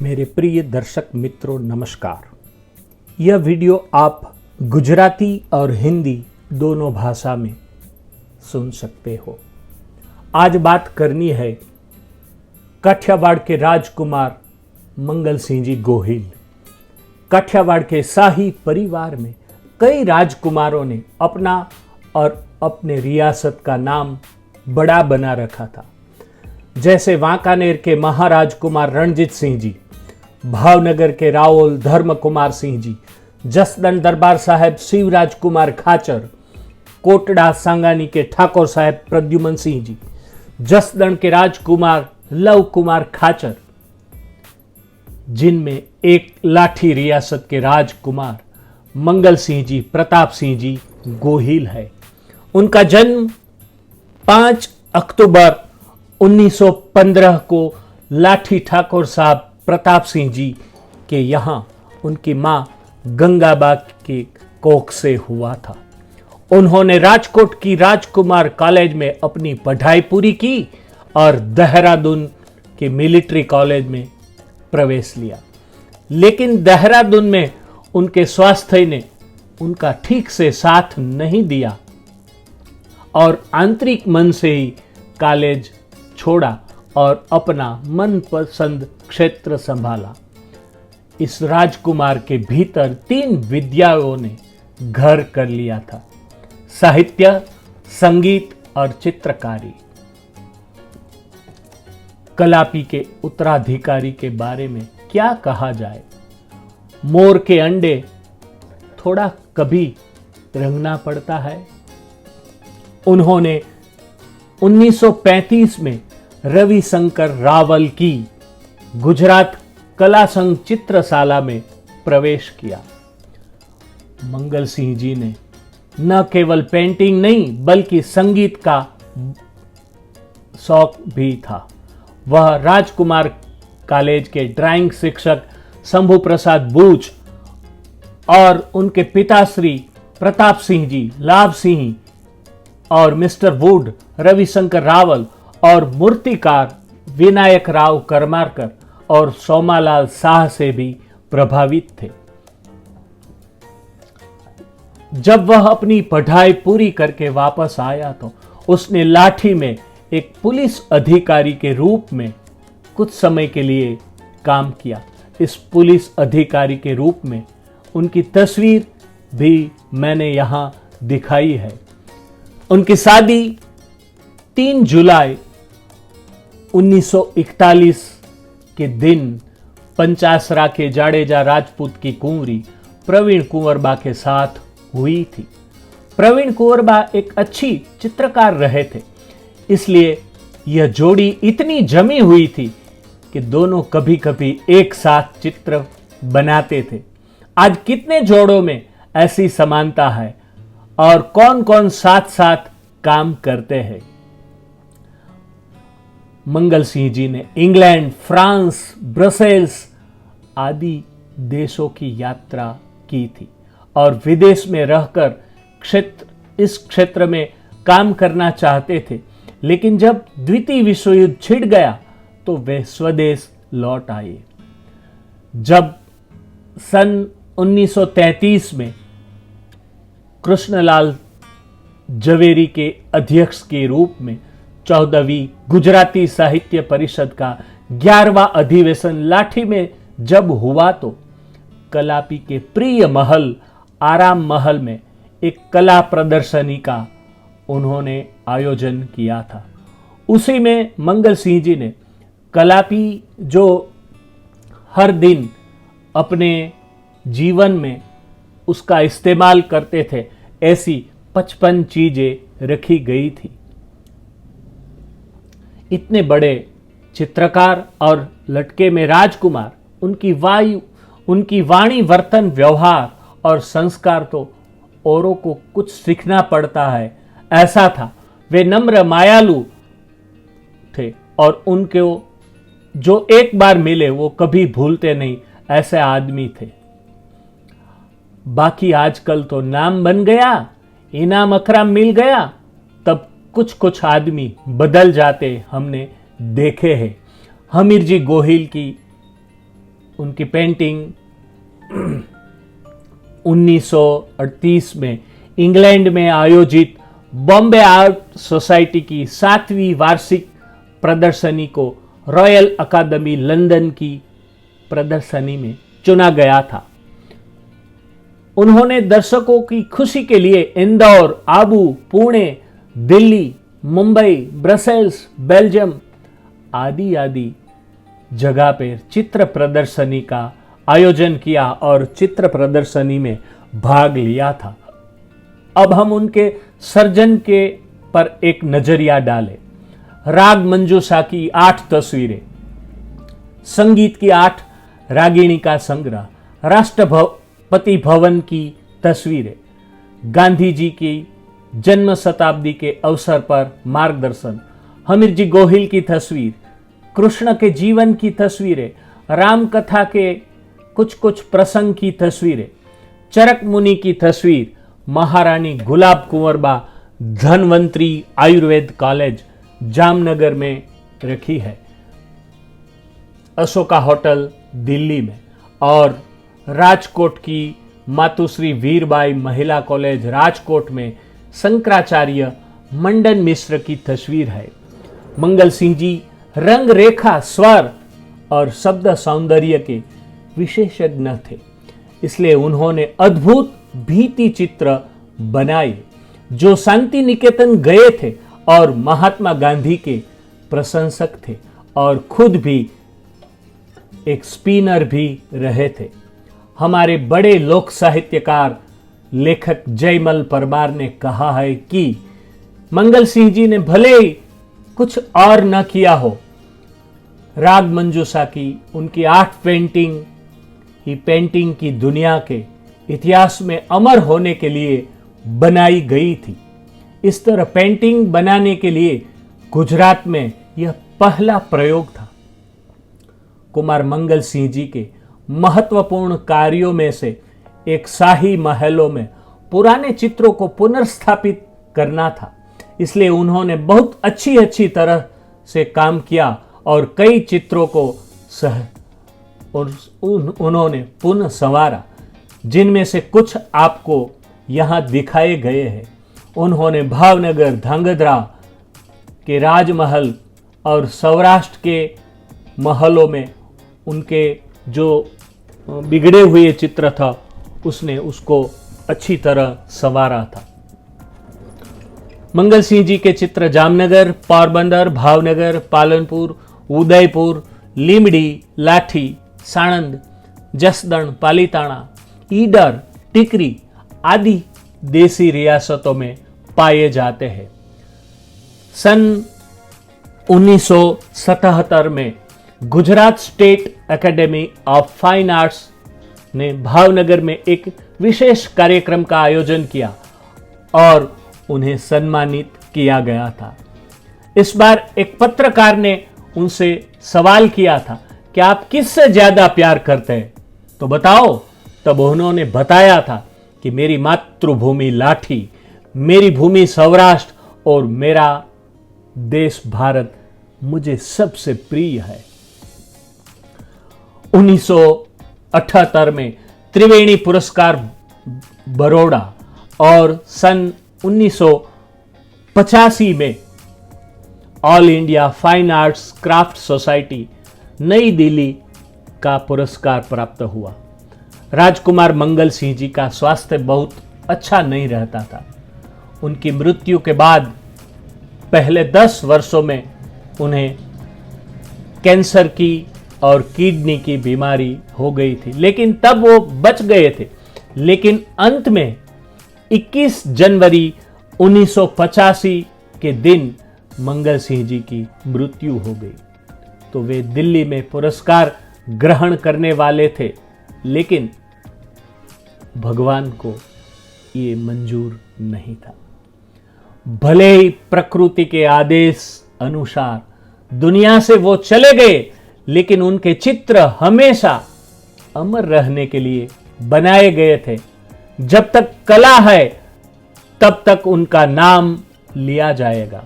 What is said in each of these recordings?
मेरे प्रिय दर्शक मित्रों नमस्कार। यह वीडियो आप गुजराती और हिंदी दोनों भाषा में सुन सकते हो। आज बात करनी है काठियावाड़ के राजकुमार मंगल सिंह जी गोहिल। काठियावाड़ के शाही परिवार में कई राजकुमारों ने अपना और अपने रियासत का नाम बड़ा बना रखा था, जैसे वांकानेर के महाराज कुमार रणजीत सिंह जी, भावनगर के राओल धर्म कुमार सिंह जी, जसदन दरबार साहेब शिवराज कुमार खाचर, कोटड़ा सांगानी के ठाकुर साहेब प्रद्युमन सिंह जी, जसदन के राजकुमार लव कुमार खाचर, जिनमें एक लाठी रियासत के राजकुमार मंगल सिंह जी प्रताप सिंह जी गोहिल है। उनका जन्म 5 अक्टूबर 1915 को लाठी ठाकुर साहब प्रताप सिंह जी के यहाँ उनकी माँ गंगाबा के कोख से हुआ था। उन्होंने राजकोट की राजकुमार कॉलेज में अपनी पढ़ाई पूरी की और देहरादून के मिलिट्री कॉलेज में प्रवेश लिया, लेकिन देहरादून में उनके स्वास्थ्य ने उनका ठीक से साथ नहीं दिया और आंतरिक मन से ही कॉलेज छोड़ा और अपना मनपसंद क्षेत्र संभाला। इस राजकुमार के भीतर 3 विद्याओं ने घर कर लिया था: साहित्य, संगीत और चित्रकारी। कलापी के उत्तराधिकारी के बारे में क्या कहा जाए। मोर के अंडे थोड़ा कभी रंगना पड़ता है। उन्होंने 1935 में रविशंकर रावल की गुजरात कला संघ चित्रशाला में प्रवेश किया। मंगल सिंह जी ने न केवल पेंटिंग नहीं बल्कि संगीत का शौक भी था। वह राजकुमार कॉलेज के ड्राइंग शिक्षक शंभू प्रसाद बूच और उनके पिताश्री प्रताप सिंह जी, लाभ सिंह और मिस्टर वुड, रविशंकर रावल और मूर्तिकार विनायक राव करमारकर और सोमालाल शाह से भी प्रभावित थे। जब वह अपनी पढ़ाई पूरी करके वापस आया तो उसने लाठी में एक पुलिस अधिकारी के रूप में कुछ समय के लिए काम किया। इस पुलिस अधिकारी के रूप में उनकी तस्वीर भी मैंने यहां दिखाई है। उनकी शादी 3 जुलाई 1941 के दिन पंचासरा के जाडेजा राजपूत की कुंवरी प्रवीण कुंवरबा के साथ हुई थी। प्रवीण कुंवरबा एक अच्छी चित्रकार रहे थे, इसलिए यह जोड़ी इतनी जमी हुई थी कि दोनों कभी कभी एक साथ चित्र बनाते थे। आज कितने जोड़ों में ऐसी समानता है और कौन कौन साथ साथ काम करते हैं। मंगल सिंह जी ने इंग्लैंड, फ्रांस, ब्रसेल्स आदि देशों की यात्रा की थी और विदेश में रहकर इस क्षेत्र में काम करना चाहते थे, लेकिन जब द्वितीय विश्व युद्ध छिड़ गया तो वे स्वदेश लौट आए। जब सन 1933 में कृष्णलाल जवेरी के अध्यक्ष के रूप में 14वीं गुजराती साहित्य परिषद का 11वां अधिवेशन लाठी में जब हुआ तो कलापी के प्रिय महल आराम महल में एक कला प्रदर्शनी का उन्होंने आयोजन किया था। उसी में मंगल सिंह जी ने कलापी जो हर दिन अपने जीवन में उसका इस्तेमाल करते थे, ऐसी 55 चीजें रखी गई थी। इतने बड़े चित्रकार और लटके में राजकुमार, उनकी वाणी, वर्तन, व्यवहार और संस्कार तो औरों को कुछ सीखना पड़ता है, ऐसा था। वे नम्र मायालु थे और उनको जो एक बार मिले वो कभी भूलते नहीं, ऐसे आदमी थे। बाकी आजकल तो नाम बन गया, इनाम अकराम मिल गया, तब कुछ कुछ आदमी बदल जाते हमने देखे हैं। हमीर जी गोहिल की उनकी पेंटिंग 1938 में इंग्लैंड में आयोजित बॉम्बे आर्ट सोसाइटी की 7वीं वार्षिक प्रदर्शनी को रॉयल अकादमी लंदन की प्रदर्शनी में चुना गया था। उन्होंने दर्शकों की खुशी के लिए इंदौर, आबू, पुणे, दिल्ली, मुंबई, ब्रसेल्स, बेल्जियम आदि जगह पर चित्र प्रदर्शनी का आयोजन किया और चित्र प्रदर्शनी में भाग लिया था। अब हम उनके सर्जन के पर एक नजरिया डालें। राग मंजूषा की 8 तस्वीरें, संगीत की 8 रागिणी का संग्रह, राष्ट्रपति भवन की तस्वीरें, गांधी जी की जन्म शताब्दी के अवसर पर मार्गदर्शन, हमीरजी गोहिल की तस्वीर, कृष्ण के जीवन की तस्वीरें, राम कथा के कुछ प्रसंग की तस्वीरें, चरक मुनि की तस्वीर, महारानी गुलाब कुंवरबा धनवंतरी आयुर्वेद कॉलेज जामनगर में रखी है, अशोका होटल दिल्ली में, और राजकोट की मातुश्री वीरबाई महिला कॉलेज राजकोट में शंकराचार्य मंडन मिश्र की तस्वीर है। मंगल सिंह जी रंग रेखा, स्वर और शब्द सौंदर्य के विशेषज्ञ थे, इसलिए उन्होंने अद्भुत भित्ति चित्र बनाए जो शांति निकेतन गए थे और महात्मा गांधी के प्रशंसक थे और खुद भी एक स्पिनर भी रहे थे। हमारे बड़े लोक साहित्यकार लेखक जयमल परमार ने कहा है कि मंगल सिंह जी ने भले ही कुछ और न किया हो, राग मंजूषा की उनकी 8 पेंटिंग ही पेंटिंग की दुनिया के इतिहास में अमर होने के लिए बनाई गई थी। इस तरह पेंटिंग बनाने के लिए गुजरात में यह पहला प्रयोग था। कुमार मंगल सिंह जी के महत्वपूर्ण कार्यों में से एक शाही महलों में पुराने चित्रों को पुनर्स्थापित करना था, इसलिए उन्होंने बहुत अच्छी तरह से काम किया और कई चित्रों को उन्होंने पुनः संवारा, जिनमें से कुछ आपको यहां दिखाए गए हैं। उन्होंने भावनगर, ध्रांगध्रा के राजमहल और सौराष्ट्र के महलों में उनके जो बिगड़े हुए चित्र था उसने उसको अच्छी तरह संवारा था। मंगल सिंह जी के चित्र जामनगर, पोरबंदर, भावनगर, पालनपुर, उदयपुर, लीमड़ी, लाठी, साणंद, जसदण, पालीताना, ईडर, टिकरी आदि देसी रियासतों में पाए जाते हैं। सन 1977 में Gujarat state academy of fine arts ने भावनगर में एक विशेष कार्यक्रम का आयोजन किया और उन्हें सम्मानित किया गया था। इस बार एक पत्रकार ने उनसे सवाल किया था कि आप किससे ज्यादा प्यार करते हैं, तो बताओ। तब उन्होंने बताया था कि मेरी मातृभूमि लाठी, मेरी भूमि सौराष्ट्र और मेरा देश भारत मुझे सबसे प्रिय है। 1978 में त्रिवेणी पुरस्कार बड़ौदा और सन 1985 में all India fine arts craft society नई दिल्ली का पुरस्कार प्राप्त हुआ। राजकुमार मंगल सिंह जी का स्वास्थ्य बहुत अच्छा नहीं रहता था। उनकी मृत्यु के बाद पहले 10 वर्षों में उन्हें कैंसर की और किडनी की बीमारी हो गई थी, लेकिन तब वो बच गए थे। लेकिन अंत में 21 जनवरी 1985 के दिन मंगल सिंह जी की मृत्यु हो गई। तो वे दिल्ली में पुरस्कार ग्रहण करने वाले थे, लेकिन भगवान को ये मंजूर नहीं था। भले ही प्रकृति के आदेश अनुसार दुनिया से वो चले गए, लेकिन उनके चित्र हमेशा अमर रहने के लिए बनाए गए थे। जब तक कला है तब तक उनका नाम लिया जाएगा।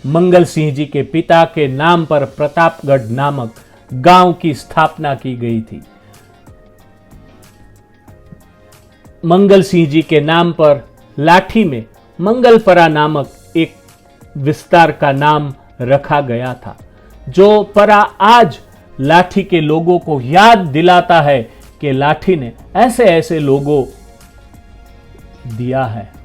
मंगल सिंह जी के पिता के नाम पर प्रतापगढ़ नामक गांव की स्थापना की गई थी। मंगल सिंह जी के नाम पर लाठी में मंगलपरा नामक एक विस्तार का नाम रखा गया था, जो परा आज लाठी के लोगों को याद दिलाता है कि लाठी ने ऐसे ऐसे लोगों दिया है।